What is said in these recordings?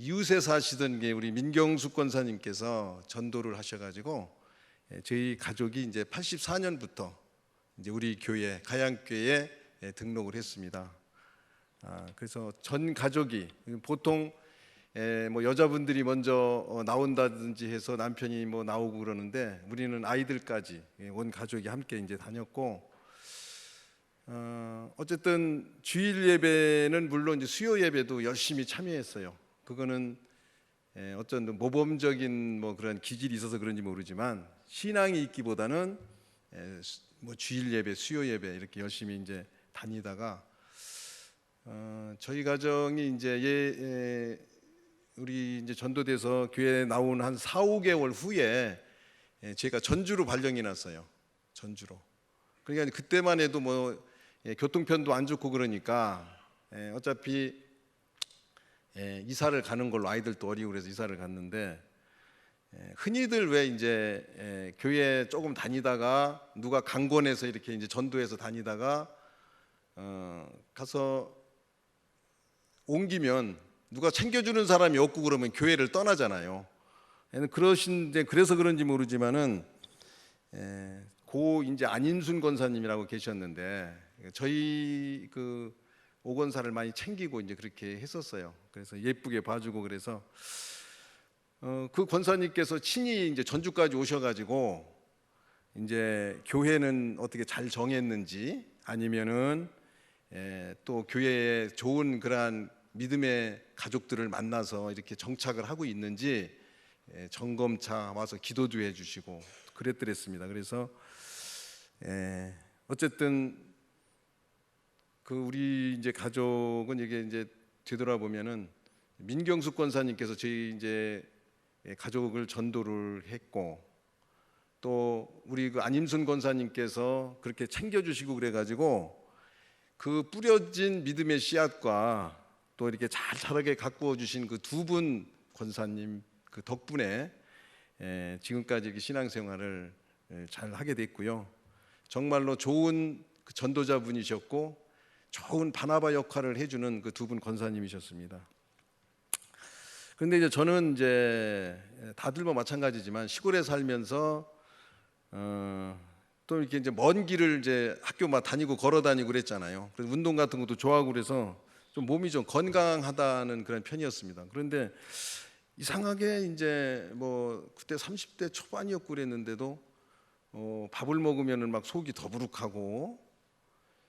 이웃에 사시던 게 우리 민경숙 권사님께서 전도를 하셔가지고 저희 가족이 이제 84년부터 이제 우리 교회 가양교회에 등록을 했습니다. 그래서 전 가족이 보통 뭐 여자분들이 먼저 나온다든지 해서 남편이 뭐 나오고 그러는데 우리는 아이들까지 온 가족이 함께 이제 다녔고, 어쨌든 주일 예배는 물론 이제 수요 예배도 열심히 참여했어요. 그거는 어떤 모범적인 뭐 그런 기질이 있어서 그런지 모르지만 신앙이 있기보다는 뭐 주일 예배, 수요 예배 이렇게 열심히 이제 다니다가 저희 가정이 이제 우리 이제 전도돼서 교회에 나온 한 4, 5개월 후에 제가 전주로 발령이 났어요. 전주로. 그러니까 그때만 해도 뭐 교통편도 안 좋고 그러니까 어차피 이사를 가는 걸로, 아이들도 어리고 그래서 이사를 갔는데, 흔히들 왜 이제 교회 조금 다니다가 누가 강권해서 이렇게 이제 전도해서 다니다가 가서 옮기면 누가 챙겨주는 사람이 없고 그러면 교회를 떠나잖아요. 그러신데 그래서 그런지 모르지만은 고 이제 안인순 권사님이라고 계셨는데 저희 그 오건사를 많이 챙기고 이제 그렇게 했었어요. 그래서 예쁘게 봐주고 그래서 그 권사님께서 친히 이제 전주까지 오셔가지고 이제 교회는 어떻게 잘 정했는지 아니면은 또 교회에 좋은 그러한 믿음의 가족들을 만나서 이렇게 정착을 하고 있는지 점검차 와서 기도도 해주시고 그랬더랬습니다. 그래서 어쨌든 그 우리 이제 가족은 이게 이제 되돌아보면은 민경숙 권사님께서 저희 이제 가족을 전도를 했고, 또 우리 그 안임순 권사님께서 그렇게 챙겨주시고 그래가지고 그 뿌려진 믿음의 씨앗과 또 이렇게 잘 자라게 가꾸어 주신 그 두 분 권사님 그 덕분에 지금까지 이렇게 신앙생활을 잘 하게 됐고요. 정말로 좋은 그 전도자분이셨고 좋은 바나바 역할을 해주는 그 두 분 권사님이셨습니다. 그런데 이제 저는 이제 다들 뭐 마찬가지지만 시골에 살면서 또 이렇게 이제 먼 길을 이제 학교만 다니고 걸어 다니고 그랬잖아요. 그래서 운동 같은 것도 좋아하고 그래서 좀 몸이 좀 건강하다는 그런 편이었습니다. 그런데 이상하게 이제 뭐 그때 30대 초반이었고 그랬는데도 밥을 먹으면은 막 속이 더부룩하고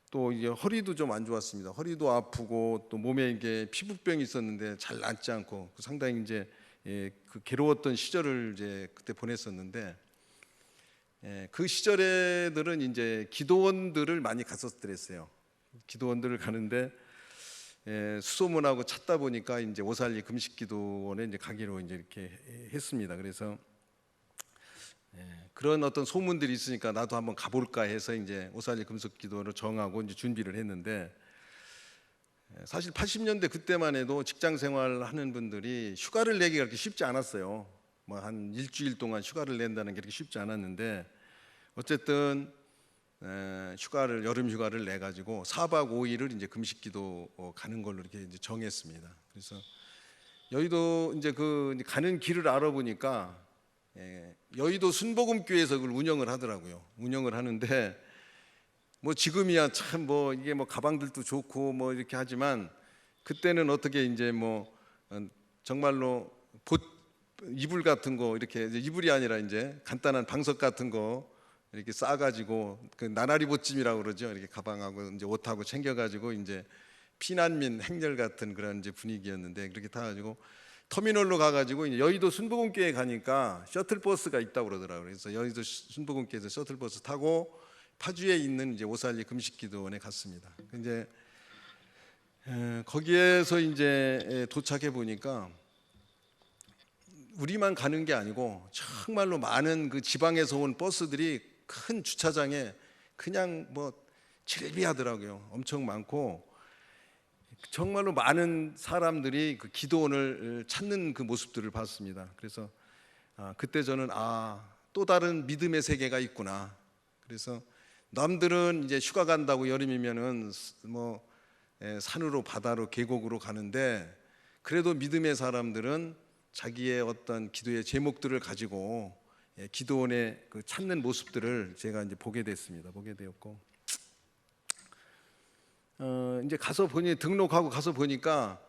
또 이게 허리도 좀 안 좋았습니다. 허리도 아프고 또 몸에 이게 피부병이 있었는데 잘 낫지 않고 상당히 이제 그 괴로웠던 시절을 이제 그때 보냈었는데, 그 시절에들은 이제 기도원들을 많이 갔었더랬어요. 기도원들을 가는데 수소문하고 찾다 보니까 이제 오살리 금식기도원에 이제 가기로 이제 이렇게 했습니다. 그래서 그런 어떤 소문들이 있으니까 나도 한번 가볼까 해서 이제 오살리 금식기도원을 정하고 이제 준비를 했는데, 사실 80년대 그때만 해도 직장 생활하는 분들이 휴가를 내기가 그렇게 쉽지 않았어요. 뭐 한 일주일 동안 휴가를 낸다는 게 그렇게 쉽지 않았는데, 어쨌든 휴가를 여름 휴가를 내 가지고 4박 5일을 이제 금식기도 가는 걸로 이렇게 이제 정했습니다. 그래서 여의도 이제 그 가는 길을 알아보니까 여의도 순복음교회에서 그걸 운영을 하더라고요. 운영을 하는데 뭐 지금이야 참 뭐 이게 뭐 가방들도 좋고 뭐 이렇게 하지만 그때는 어떻게 이제 뭐 정말로 이불 같은 거 이렇게 이불이 아니라 이제 간단한 방석 같은 거 이렇게 싸가지고 그 나나리 보찜이라고 그러죠. 이렇게 가방하고 이제 옷하고 챙겨가지고 이제 피난민 행렬 같은 그런 이제 분위기였는데, 그렇게 타가지고 터미널로 가가지고 이제 여의도 순복음교회 가니까 셔틀버스가 있다고 그러더라고요. 그래서 여의도 순복음교회에서 셔틀버스 타고 파주에 있는 이제 오살리 금식기도원에 갔습니다. 이제 거기에서 이제 도착해 보니까 우리만 가는 게 아니고 정말로 많은 그 지방에서 온 버스들이 큰 주차장에 그냥 뭐 질비하더라고요. 엄청 많고 정말로 많은 사람들이 그 기도원을 찾는 그 모습들을 봤습니다. 그래서 그때 저는 또 다른 믿음의 세계가 있구나. 그래서 남들은 이제 휴가 간다고 여름이면은 뭐 산으로 바다로 계곡으로 가는데 그래도 믿음의 사람들은 자기의 어떤 기도의 제목들을 가지고 기도원의 그 찾는 모습들을 제가 이제 보게 됐습니다. 보게 되었고, 이제 가서 보니 등록하고 가서 보니까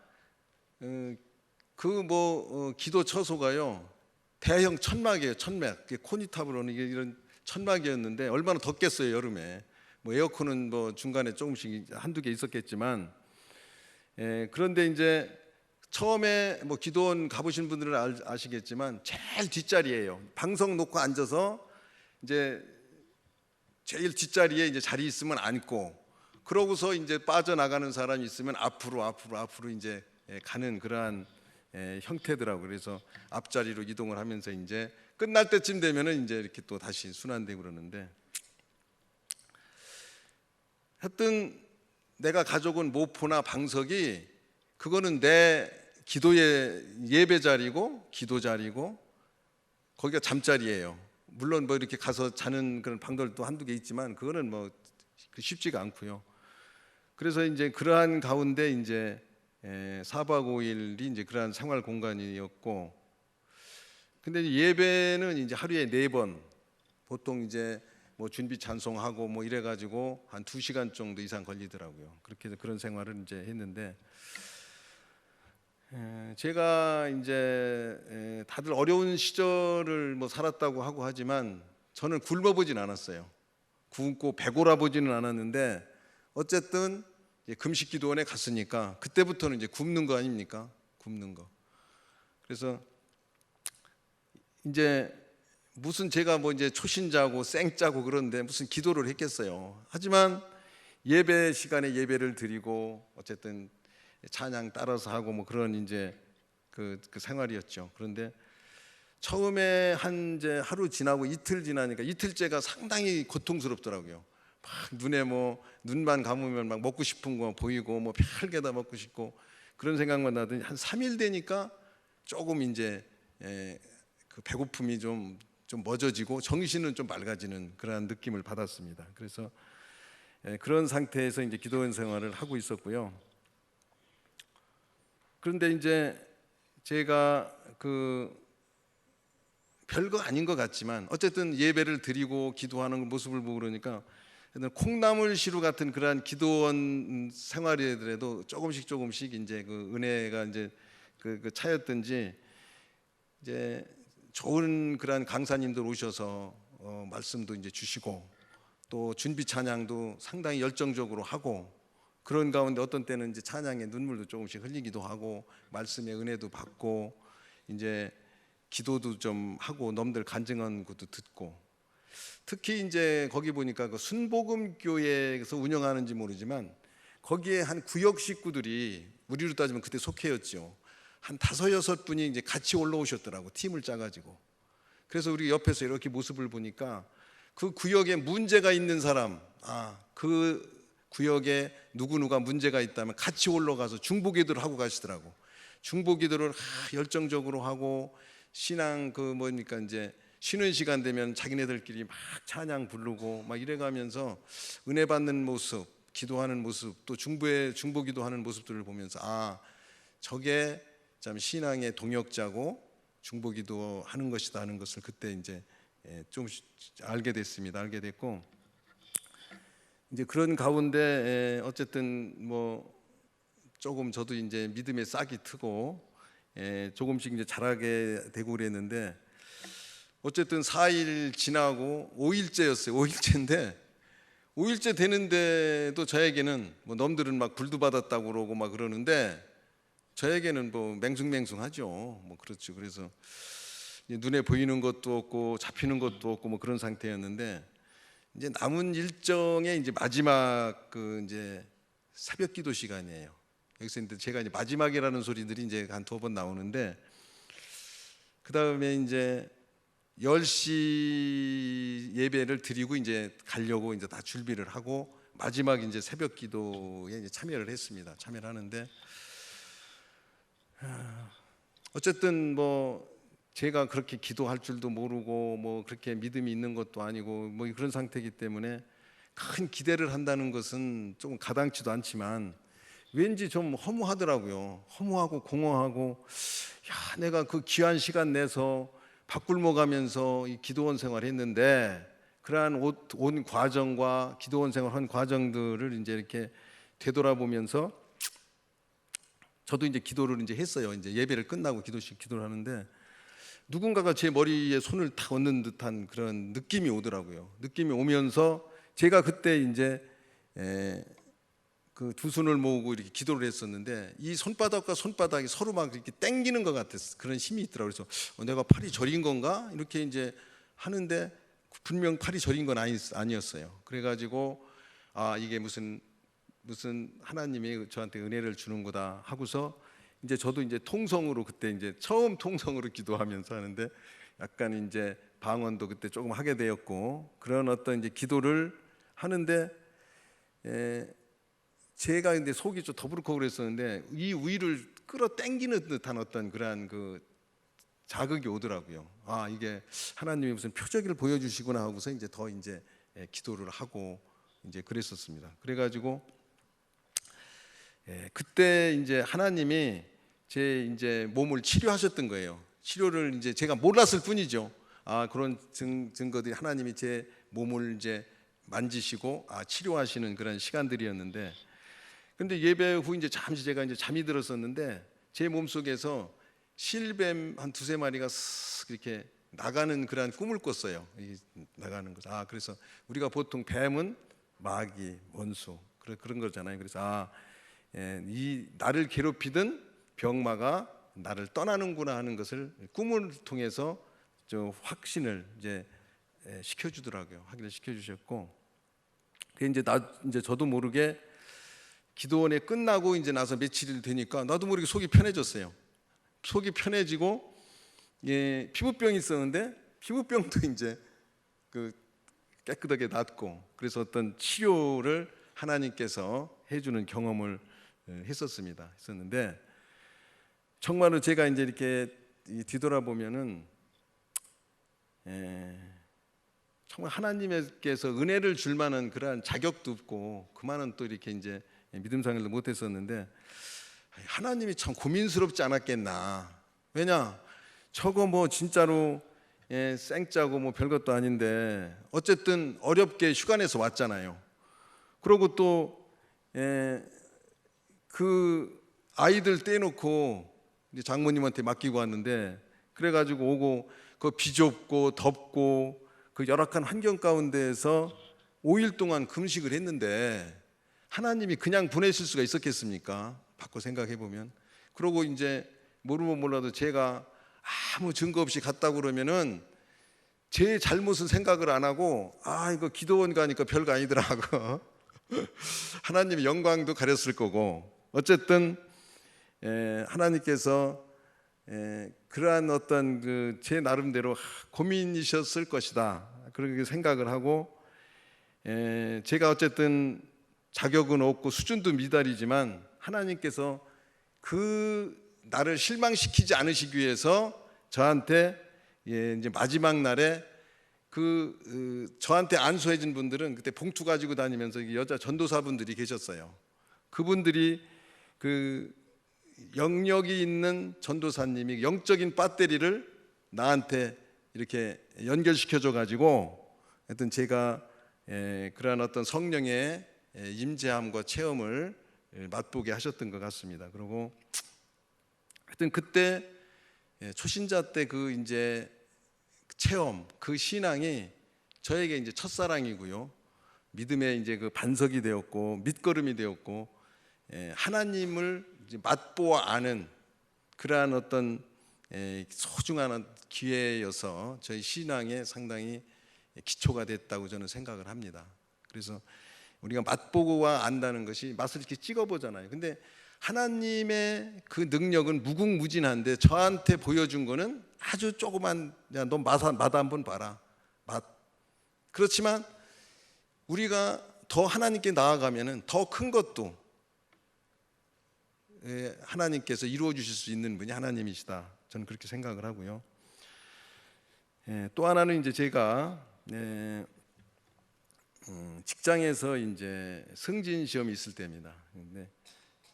기도 처소가요 대형 천막이에요. 천막, 코니탑으로는 이게 이런 천막이었는데 얼마나 덥겠어요 여름에. 뭐 에어컨은 뭐 중간에 조금씩 한두 개 있었겠지만, 그런데 이제 처음에 뭐 기도원 가보신 분들은 아시겠지만 제일 뒷자리예요. 방석 놓고 앉아서 이제 제일 뒷자리에 이제 자리 있으면 앉고, 그러고서 이제 빠져나가는 사람이 있으면 앞으로 이제 가는 그러한 형태더라고요. 그래서 앞자리로 이동을 하면서 이제 끝날 때쯤 되면은 이제 이렇게 또 다시 순환되고 그러는데, 하여튼 내가 가져온 모포나 방석이 그거는 내 기도의 예배 자리고 기도 자리고 거기가 잠자리예요. 물론 뭐 이렇게 가서 자는 그런 방들도 한두 개 있지만 그거는 뭐 쉽지가 않고요. 그래서 이제 그러한 가운데 이제 4박 5일이 이제 그러한 생활 공간이었고, 근데 예배는 이제 하루에 4번, 보통 이제 뭐 준비 찬송하고 뭐 이래 가지고 한 2시간 정도 이상 걸리더라고요. 그렇게 해서 그런 생활을 이제 했는데, 제가 이제 다들 어려운 시절을 뭐 살았다고 하고 하지만 저는 굶어보진 않았어요. 굶고 배고라 보지는 않았는데, 어쨌든 금식기도원에 갔으니까 그때부터는 이제 굶는 거 아닙니까? 굶는 거. 그래서 이제 무슨 제가 뭐 이제 초신자고 생짜고 그런데 무슨 기도를 했겠어요. 하지만 예배 시간에 예배를 드리고 어쨌든 찬양 따라서 하고 뭐 그런 이제 그 생활이었죠. 그런데 처음에 이제 하루 지나고 이틀 지나니까 이틀째가 상당히 고통스럽더라고요. 막 눈에 뭐 눈만 감으면 막 먹고 싶은 거 보이고 뭐 별게 다 먹고 싶고 그런 생각만 나더니 한 3일 되니까 조금 이제 그 배고픔이 좀 멎어지고 정신은 좀 맑아지는 그런 느낌을 받았습니다. 그래서 그런 상태에서 이제 기도원 생활을 하고 있었고요. 그런데 이제 제가 그 별거 아닌 것 같지만 어쨌든 예배를 드리고 기도하는 모습을 보고 그러니까 콩나물 시루 같은 그러한 기도원 생활이더라도 조금씩 이제 그 은혜가 이제 그 차였든지 이제 좋은 그러한 강사님들 오셔서 말씀도 이제 주시고 또 준비 찬양도 상당히 열정적으로 하고, 그런 가운데 어떤 때는 이제 찬양에 눈물도 조금씩 흘리기도 하고 말씀의 은혜도 받고 이제 기도도 좀 하고 넘들 간증한 것도 듣고, 특히 이제 거기 보니까 그 순복음 교회에서 운영하는지 모르지만 거기에 한 구역 식구들이 우리로 따지면 그때 속회였죠. 한 5-6분이 이제 같이 올라오셨더라고, 팀을 짜가지고. 그래서 우리 옆에서 이렇게 모습을 보니까 그 구역에 문제가 있는 사람, 그 구역에 누구누가 문제가 있다면 같이 올라가서 중보기도를 하고 가시더라고. 중보기도를 열정적으로 하고 신앙 뭐니까 이제 쉬는 시간 되면 자기네들끼리 막 찬양 부르고 막 이래가면서 은혜 받는 모습, 기도하는 모습, 또 중보기도하는 모습들을 보면서 저게 참 신앙의 동역자고 중보기도하는 것이다 하는 것을 그때 이제 좀 알게 됐습니다. 알게 됐고, 이제 그런 가운데 어쨌든 뭐 조금 저도 이제 믿음의 싹이 트고 조금씩 이제 자라게 되고 그랬는데, 어쨌든 4일 지나고 5일째였어요. 5일째인데 5일째 되는데도 저에게는 뭐 넘들은 막 불도 받았다고 그러고 막 그러는데 저에게는 뭐 맹숭맹숭하죠. 뭐 그렇죠. 그래서 눈에 보이는 것도 없고 잡히는 것도 없고 뭐 그런 상태였는데, 이제 남은 일정의 이제 마지막 그 이제 새벽 기도 시간이에요. 여기서 이제 제가 이제 마지막이라는 소리들이 이제 한 2번 나오는데, 그 다음에 이제 10시 예배를 드리고 이제 가려고 이제 다 준비를 하고 마지막 이제 새벽 기도에 이제 참여를 했습니다. 참여를 하는데 어쨌든 뭐 제가 그렇게 기도할 줄도 모르고 뭐 그렇게 믿음이 있는 것도 아니고 뭐 그런 상태이기 때문에 큰 기대를 한다는 것은 조금 가당치도 않지만, 왠지 좀 허무하더라고요. 허무하고 공허하고, 야, 내가 그 귀한 시간 내서 밥 굶어 가면서 이 기도원 생활했는데, 그러한 온 과정과 기도원 생활한 과정들을 이제 이렇게 되돌아보면서 저도 이제 기도를 이제 했어요. 이제 예배를 끝나고 기도를 하는데, 누군가가 제 머리에 손을 탁 얹는 듯한 그런 느낌이 오더라고요. 느낌이 오면서 제가 그때 이제 그 두 손을 모으고 이렇게 기도를 했었는데, 이 손바닥과 손바닥이 서로 막 이렇게 당기는 것 같았어. 그런 힘이 있더라고요. 그래서 내가 팔이 저린 건가 이렇게 이제 하는데, 분명 팔이 저린 건 아니었어요. 그래가지고 이게 무슨 하나님이 저한테 은혜를 주는 거다 하고서, 이제 저도 이제 통성으로, 그때 이제 처음 통성으로 기도하면서 하는데, 약간 이제 방언도 그때 조금 하게 되었고, 그런 어떤 이제 기도를 하는데, 제가 이제 속이 좀 더부룩하고 그랬었는데, 이 위를 끌어당기는 듯한 어떤 그러한 그 자극이 오더라고요. 이게 하나님이 무슨 표적을 보여주시구나 하고서 이제 더 이제 기도를 하고 이제 그랬었습니다. 그래가지고 그때 이제 하나님이 제 이제 몸을 치료하셨던 거예요. 치료를 이제 제가 몰랐을 뿐이죠. 그런 증거들이 하나님이 제 몸을 이제 만지시고 치료하시는 그런 시간들이었는데, 근데 예배 후 이제 잠시 제가 이제 잠이 들었었는데, 제 몸 속에서 실뱀 한 두세 마리가 쓱 이렇게 나가는 그런 꿈을 꿨어요. 나가는 거. 그래서 우리가 보통 뱀은 마귀, 원수 그런 거잖아요. 그래서 이 나를 괴롭히던 병마가 나를 떠나는구나 하는 것을 꿈을 통해서 저 확신을 이제 시켜주더라고요. 확인을 시켜주셨고, 이제 저도 모르게 기도원에 끝나고 이제 나서 며칠 되니까 나도 모르게 속이 편해졌어요. 속이 편해지고, 피부병이 있었는데 피부병도 이제 그 깨끗하게 낫고, 그래서 어떤 치료를 하나님께서 해주는 경험을 했었는데, 정말로 제가 이제 이렇게 뒤돌아보면은 정말 하나님께서 은혜를 줄 만한 그러한 자격도 없고, 그만은 또 이렇게 이제 믿음 생활도 못했었는데, 하나님이 참 고민스럽지 않았겠나. 왜냐, 저거 뭐 진짜로 생짜고 뭐 별것도 아닌데 어쨌든 어렵게 휴가 내서 왔잖아요. 그리고 또 그 아이들 떼놓고 이제 장모님한테 맡기고 왔는데, 그래가지고 오고 그 비좁고 덥고 그 열악한 환경 가운데에서 5일 동안 금식을 했는데, 하나님이 그냥 보내실 수가 있었겠습니까? 바꿔 생각해 보면. 그러고 이제 모르면 몰라도 제가 아무 증거 없이 갔다 그러면은 제 잘못은 생각을 안 하고, 이거 기도원 가니까 별거 아니더라 하고 하나님의 영광도 가렸을 거고, 어쨌든 하나님께서 그러한 어떤 그 제 나름대로 고민이셨을 것이다 그렇게 생각을 하고, 제가 어쨌든 자격은 없고 수준도 미달이지만 하나님께서 그 나를 실망시키지 않으시기 위해서 저한테 이제 마지막 날에 저한테 안수해준 분들은, 그때 봉투 가지고 다니면서 여자 전도사분들이 계셨어요. 그분들이 그 영역이 있는 전도사님이 영적인 배터리를 나한테 이렇게 연결시켜줘 가지고, 하여튼 제가 그러한 어떤 성령의 임재함과 체험을 맛보게 하셨던 것 같습니다. 그리고 하여튼 그때 초신자 때 그 이제 체험, 그 신앙이 저에게 이제 첫사랑이고요, 믿음의 이제 그 반석이 되었고 밑거름이 되었고, 하나님을 이제 맛보아 아는 그러한 어떤 소중한 기회여서 저희 신앙에 상당히 기초가 됐다고 저는 생각을 합니다. 그래서 우리가 맛보고와 안다는 것이 맛을 이렇게 찍어보잖아요. 근데 하나님의 그 능력은 무궁무진한데 저한테 보여준 거는 아주 조그만, 야, 너 맛 한번 봐라, 맛. 그렇지만 우리가 더 하나님께 나아가면은 더 큰 것도 하나님께서 이루어 주실 수 있는 분이 하나님이시다, 저는 그렇게 생각을 하고요. 또 하나는 이제 제가 직장에서 이제 승진 시험이 있을 때입니다. 근데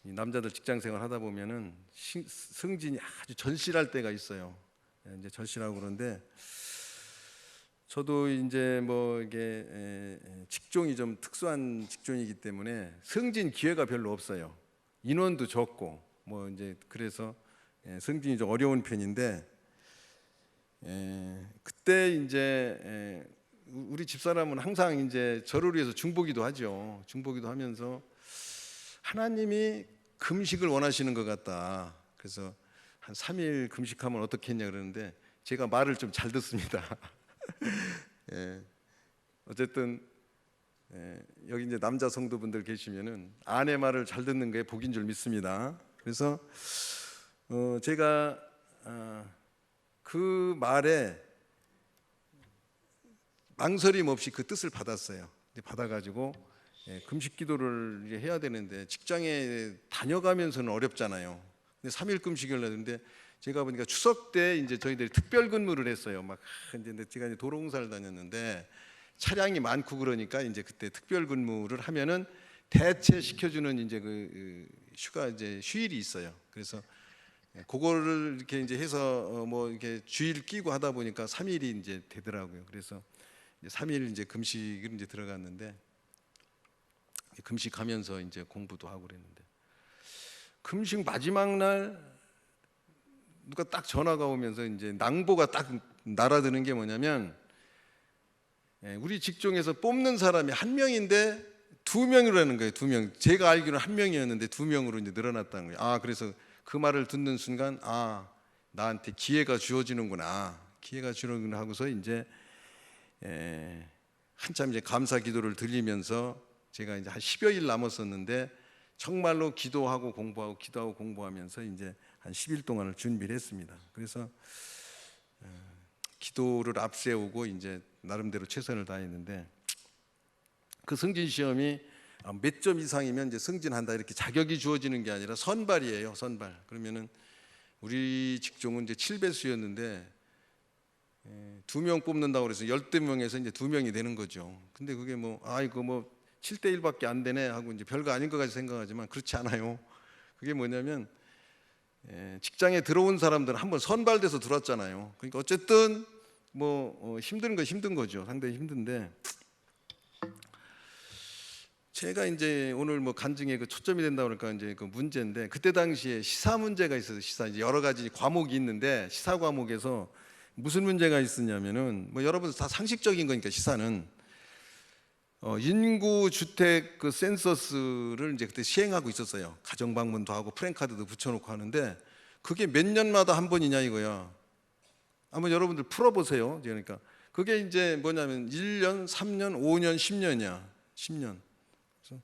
이 남자들 직장 생활 하다 보면은 승진이 아주 절실할 때가 있어요. 이제 절실하고 그런데 저도 이제 뭐 이게 직종이 좀 특수한 직종이기 때문에 승진 기회가 별로 없어요. 인원도 적고 뭐 이제 그래서 승진이 좀 어려운 편인데 그때 이제 우리 집사람은 항상 이제 저를 위해서 중보기도 하죠. 중보기도 하면서 하나님이 금식을 원하시는 것 같다. 그래서 한 3일 금식하면 어떻겠냐 그러는데 제가 말을 좀 잘 듣습니다. 어쨌든 여기 이제 남자 성도분들 계시면은 아내 말을 잘 듣는 게 복인 줄 믿습니다. 그래서 제가 그 말에 망설임 없이 그 뜻을 받았어요. 받아가지고 금식 기도를 해야 되는데 직장에 다녀가면서는 어렵잖아요. 근데 3일 금식을 했는데 제가 보니까 추석 때 이제 저희들이 특별 근무를 했어요. 막 근데 제가 이제 도로공사를 다녔는데 차량이 많고 그러니까 이제 그때 특별 근무를 하면은 대체 시켜주는 이제 그 휴가 이제 휴일이 있어요. 그래서 그거를 이렇게 이제 해서 뭐 이렇게 주일 끼고 하다 보니까 3일이 이제 되더라고요. 그래서 이제 3일 이제 금식을 이제 들어갔는데 금식하면서 이제 공부도 하고 그랬는데 금식 마지막 날 누가 딱 전화가 오면서 이제 낭보가 딱 날아드는 게 뭐냐면 우리 직종에서 뽑는 사람이 한 명인데 2명이라는 거예요. 2명. 제가 알기로는 한 명이었는데 2명으로 이제 늘어났다는 거예요. 아, 그래서 그 말을 듣는 순간 아, 나한테 기회가 주어지는구나. 기회가 주는구나 하고서 이제 한참 이제 감사 기도를 드리면서 제가 이제 한 10여일 남았었는데 정말로 기도하고 공부하고 기도하고 공부하면서 이제 한 10일 동안을 준비를 했습니다. 그래서 기도를 앞세우고 이제 나름대로 최선을 다했는데 그 승진 시험이 몇 점 이상이면 이제 승진한다 이렇게 자격이 주어지는 게 아니라 선발이에요. 선발. 그러면은 우리 직종은 이제 7배수였는데 2명 뽑는다고 그래서 12명에서 이제 2명이 되는 거죠. 근데 그게 뭐 이거 뭐 7대 1밖에 안 되네 하고 이제 별거 아닌 것 같이 생각하지만 그렇지 않아요. 그게 뭐냐면 직장에 들어온 사람들은 한번 선발돼서 들어왔잖아요. 그러니까 어쨌든 뭐 힘든 거 힘든 거죠. 상당히 힘든데 제가 이제 오늘 뭐 간증에 그 초점이 된다 그러니까 이제 그 문제인데 그때 당시에 시사 문제가 있어서 시사 이제 여러 가지 과목이 있는데 시사 과목에서 무슨 문제가 있었냐면은 뭐 여러분 다 상식적인 거니까 시사는 인구 주택 그 센서스를 이제 그때 시행하고 있었어요. 가정 방문도 하고 프랜카드도 붙여놓고 하는데 그게 몇 년마다 한 번이냐 이거야. 한번 여러분들 풀어보세요. 그러니까 그게 이제 뭐냐면 1년, 3년, 5년, 10년이야. 10년. 그래서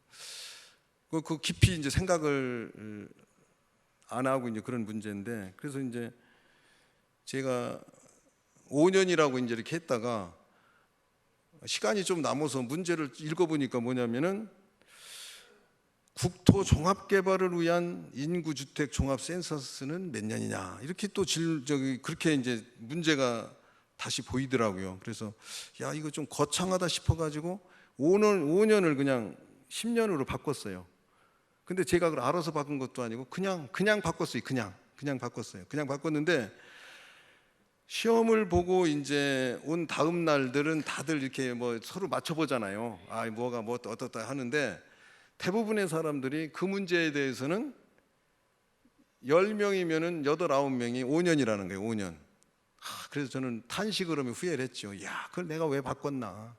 그 깊이 이제 생각을 안 하고 이제 그런 문제인데 그래서 이제 제가 5년이라고 이제 이렇게 했다가 시간이 좀 남아서 문제를 읽어보니까 뭐냐면은 국토 종합개발을 위한 인구주택 종합센서스는 몇 년이냐 이렇게 또 그렇게 이제 문제가 다시 보이더라고요. 그래서 야 이거 좀 거창하다 싶어가지고 5년을 그냥 10년으로 바꿨어요. 근데 제가 그걸 알아서 바꾼 것도 아니고 그냥 바꿨어요. 그냥 바꿨어요. 그냥 바꿨는데 시험을 보고 이제 온 다음 날들은 다들 이렇게 뭐 서로 맞춰보잖아요. 뭐가 뭐 어떻다 하는데 대부분의 사람들이 그 문제에 대해서는 10명이면은 8, 9명이 5년이라는 거예요. 5년. 그래서 저는 탄식을 하며 후회를 했죠. 야, 그걸 내가 왜 바꿨나.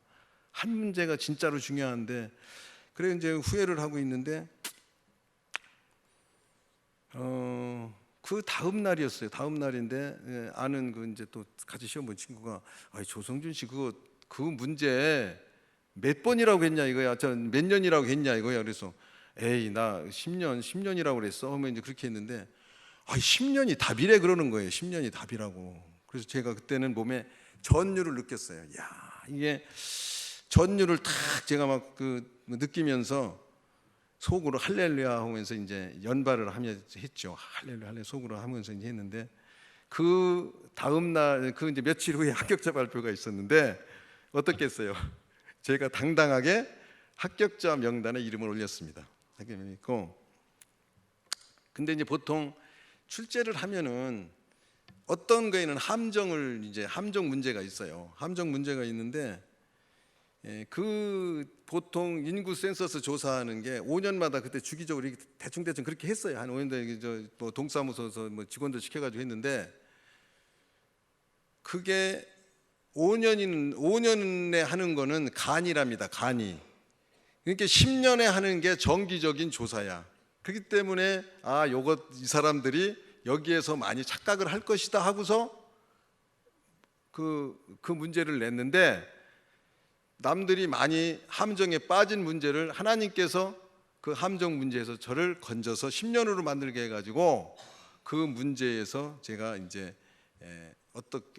한 문제가 진짜로 중요한데 그래 이제 후회를 하고 있는데 그 다음 날이었어요. 다음 날인데 아는 그 이제 또 같이 시험 본 친구가 조성준 씨 그 문제 몇 번이라고 했냐 이거야. 전 몇 년이라고 했냐 이거야. 그래서 에이 나 10년이라고 그랬어. 하면 이제 그렇게 했는데 10년이 답이래 그러는 거예요. 10년이 답이라고. 그래서 제가 그때는 몸에 전율을 느꼈어요. 야 이게 전율을 탁 제가 막 느끼면서 속으로 할렐루야 하면서 이제 연발을 하면서 했죠. 할렐루야 속으로 하면서 이제 했는데 그 다음 날 그 이제 며칠 후에 합격자 발표가 있었는데 어떻겠어요? 제가 당당하게 합격자 명단에 이름을 올렸습니다. 합격이 있고 근데 이제 보통 출제를 하면은 어떤 거에는 함정 문제가 있어요. 함정 문제가 있는데 그 보통 인구 센서스 조사하는 게 5년마다 그때 주기적으로 이렇게 대충 그렇게 했어요. 한 5년 전에 뭐 동사무소에서 뭐 직원들 시켜가지고 했는데 그게 5년에 하는 거는 간이랍니다. 간이. 그러니까 10년에 하는 게 정기적인 조사야. 그렇기 때문에 이 사람들이 여기에서 많이 착각을 할 것이다 하고서 그 문제를 냈는데 남들이 많이 함정에 빠진 문제를 하나님께서 그 함정 문제에서 저를 건져서 10년으로 만들게 해가지고 그 문제에서 제가 이제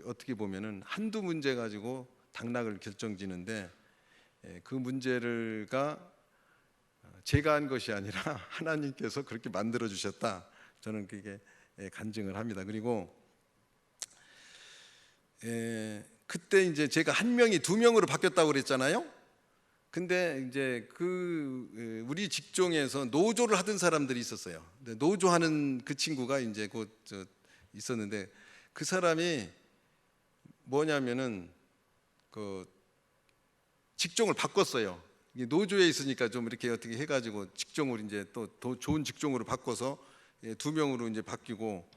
어떻게 보면은 한두 문제 가지고 당락을 결정지는데 그 문제가 제가 한 것이 아니라 하나님께서 그렇게 만들어 주셨다. 저는 그게 간증을 합니다. 그리고 그때 이제 제가 한 명이 두 명으로 바뀌었다고 그랬잖아요. 근데 이제 우리 직종에서 노조를 하던 사람들이 있었어요. 근데 노조하는 그 친구가 이제 곧 있었는데 그 사람이 뭐냐면은 그 직종을 바꿨어요. 이게 노조에 있으니까 좀 이렇게 어떻게 해가지고 직종을 이제 또 더 좋은 직종으로 바꿔서 두 명으로 이제 바뀌고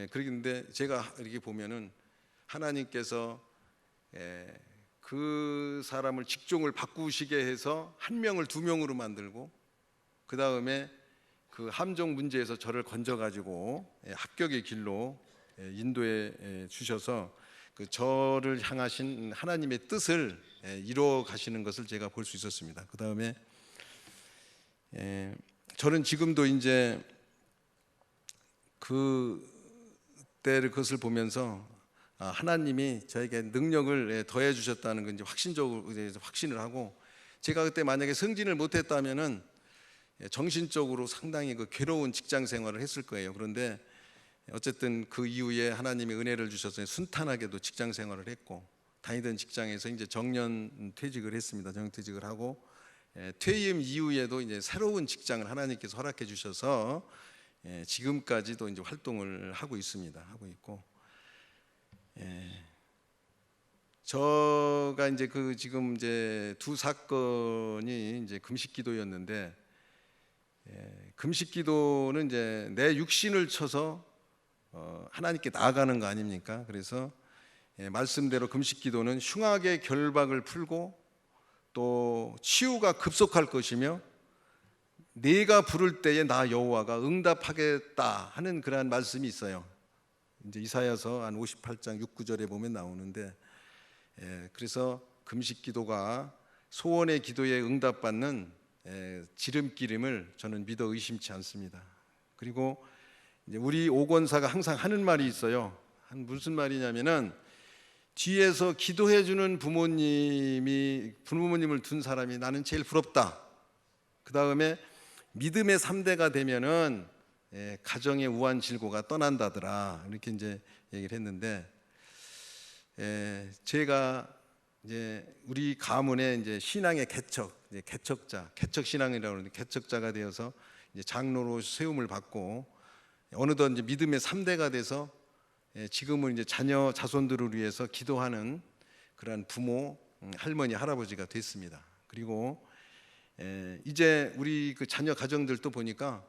그러는데 제가 이렇게 보면은 하나님께서 그 사람을 직종을 바꾸시게 해서 한 명을 두 명으로 만들고 그 다음에 그 함정 문제에서 저를 건져가지고 합격의 길로 인도해 주셔서 그 저를 향하신 하나님의 뜻을 이루어 가시는 것을 제가 볼 수 있었습니다. 그 다음에 저는 지금도 이제 그것을 보면서 하나님이 저에게 능력을 더해 주셨다는 건 이제 확신적으로 확신을 하고 제가 그때 만약에 승진을 못했다면은 정신적으로 상당히 그 괴로운 직장 생활을 했을 거예요. 그런데 어쨌든 그 이후에 하나님의 은혜를 주셔서 순탄하게도 직장 생활을 했고 다니던 직장에서 이제 정년 퇴직을 했습니다. 정년 퇴직을 하고 퇴임 이후에도 이제 새로운 직장을 하나님께서 허락해 주셔서 지금까지도 이제 활동을 하고 있습니다. 하고 있고 저가 이제 지금 이제 두 사건이 이제 금식기도였는데 금식기도는 이제 내 육신을 쳐서 하나님께 나아가는 거 아닙니까? 그래서 말씀대로 금식기도는 흉악의 결박을 풀고 또 치유가 급속할 것이며 네가 부를 때에 나 여호와가 응답하겠다 하는 그러한 말씀이 있어요. 이제 이사야서 한 58장 6, 9절에 보면 나오는데 그래서 금식기도가 소원의 기도에 응답받는 지름길임을 저는 믿어 의심치 않습니다. 그리고 이제 우리 오권사가 항상 하는 말이 있어요. 무슨 말이냐면은 뒤에서 기도해 주는 부모님을 둔 사람이 나는 제일 부럽다. 그 다음에 믿음의 3대가 되면은 가정의 우환질고가 떠난다더라. 이렇게 이제 얘기를 했는데 제가 이제 우리 가문의 이제 신앙의 개척 신앙이라고 하는데 개척자가 되어서 이제 장로로 세움을 받고 어느덧 이제 믿음의 3대가 돼서 지금은 이제 자손들을 위해서 기도하는 그러한 부모, 할머니, 할아버지가 됐습니다. 그리고 이제 우리 그 자녀 가정들도 보니까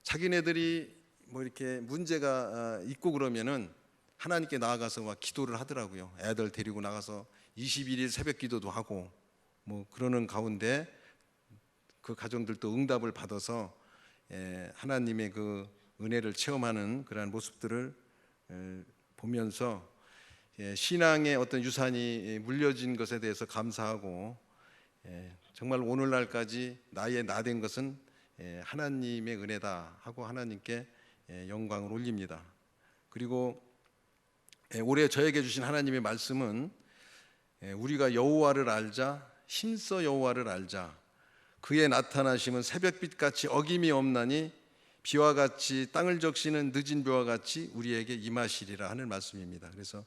자기네들이 뭐 이렇게 문제가 있고 그러면은 하나님께 나아가서 막 기도를 하더라고요. 애들 데리고 나가서 21일 새벽 기도도 하고 뭐 그러는 가운데 그 가정들도 응답을 받아서 하나님의 그 은혜를 체험하는 그러한 모습들을 보면서 신앙의 어떤 유산이 물려진 것에 대해서 감사하고 정말 오늘날까지 나의 나된 것은 하나님의 은혜다 하고 하나님께 영광을 올립니다. 그리고 올해 저에게 주신 하나님의 말씀은 우리가 여호와를 알자, 힘써 여호와를 알자. 그의 나타나심은 새벽빛같이 어김이 없나니 비와 같이 땅을 적시는 늦은 비와 같이 우리에게 임하시리라 하는 말씀입니다. 그래서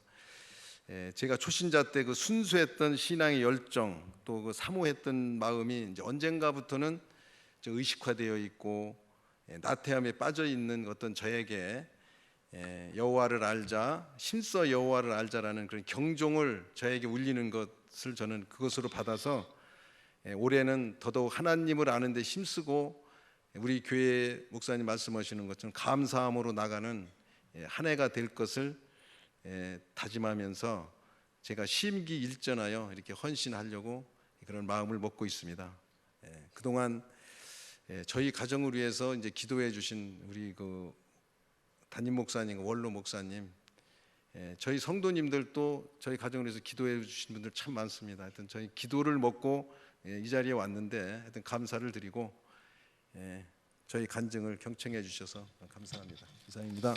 제가 초신자 때 그 순수했던 신앙의 열정 또 그 사모했던 마음이 이제 언젠가부터는 의식화되어 있고 나태함에 빠져 있는 어떤 저에게 여호와를 알자, 힘써 여호와를 알자라는 그런 경종을 저에게 울리는 것을 저는 그것으로 받아서 올해는 더더욱 하나님을 아는 데 힘쓰고 우리 교회 목사님 말씀하시는 것처럼 감사함으로 나가는 한 해가 될 것을 다짐하면서 제가 심기일전하여 이렇게 헌신하려고 그런 마음을 먹고 있습니다. 그동안 저희 가정을 위해서 이제 기도해 주신 우리 그 담임 목사님, 원로 목사님, 저희 성도님들도 저희 가정을 위해서 기도해 주신 분들 참 많습니다. 하여튼 저희 기도를 먹고 이 자리에 왔는데 하여튼 감사를 드리고 저희 간증을 경청해 주셔서 감사합니다. 이상입니다.